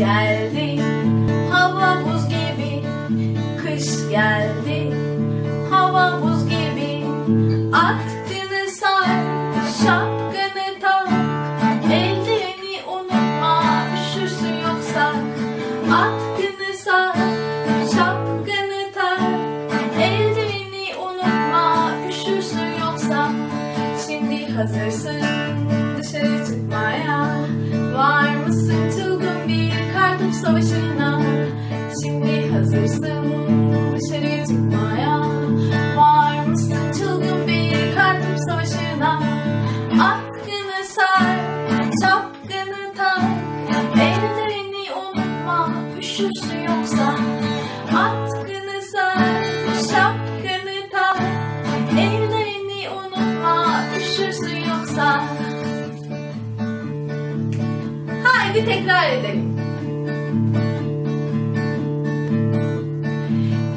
geldi, hava buz gibi. Kış geldi, hava buz gibi. Atkını sar, şapkanı tak, eldiveni unutma, üşürsün yoksa. Atkını sar, şapkanı tak, eldiveni unutma, üşürsün yoksa. Şimdi hazırsın dışarı çıkmaya, var mısın çılgın bir kartopu savaşına? Şimdi hazırsın dışarı çıkmaya, var mısın çılgın bir kartopu savaşına? Atkını sar, şapkanı tak, ellerini unutma, üşürsün yoksa. Atkını sar, şapkanı tak, ellerini unutma, üşürsün yoksa. Haydi tekrar edelim.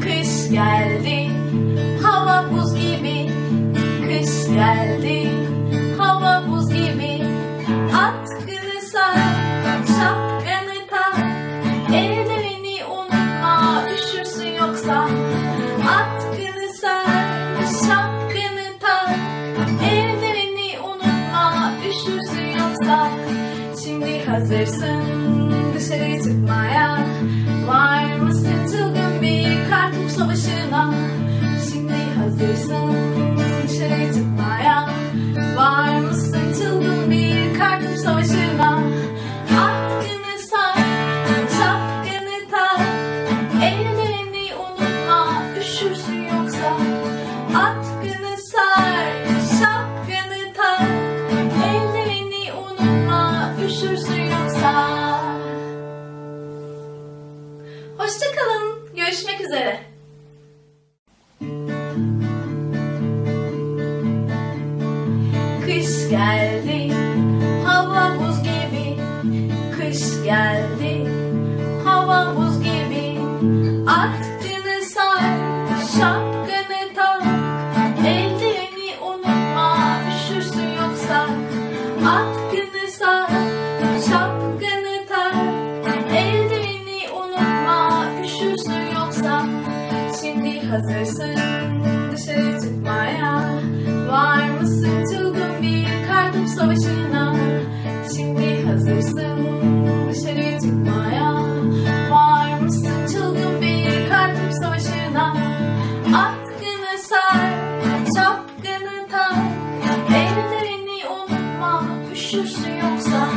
Kış geldi, hava buz gibi. Kış geldi, hava buz gibi. Atkını sar, şapkanı tak, eldiveni unutma, üşürsün yoksa. Atkını sar, şapkanı tak, eldiveni unutma, üşürsün yoksa. Şimdi hazırsın dışarı çıkmaya, var mısın çılgın bir kartopu savaşına? Şimdi hazırsın dışarı çıkmaya, var mısın çılgın bir kartopu savaşına? Atkını sar, şapkanı tak, eldiveni unutma, üşürsün yoksa. Atkını sar, şapkanı tak, eldiveni unutma, üşürsün yoksa. Hoşça kalın. Görüşmek üzere. Kış geldi, hava buz gibi. Kış geldi, hava buz gibi. Atkını sar, şapkanı tak, eldiveni unutma, üşürsün yoksa. Atkını sar, şapkanı tak, eldiveni unutma, üşürsün yoksa. Şimdi hazırsın dışarı çıkmaya, var mısın çılgın bir kartopu savaşına? Şimdi hazırsın dışarı çıkmaya, var mısın çılgın bir kartopu savaşına? Atkını sar, şapkanı tak, eldiveni unutma, üşürsün yoksa.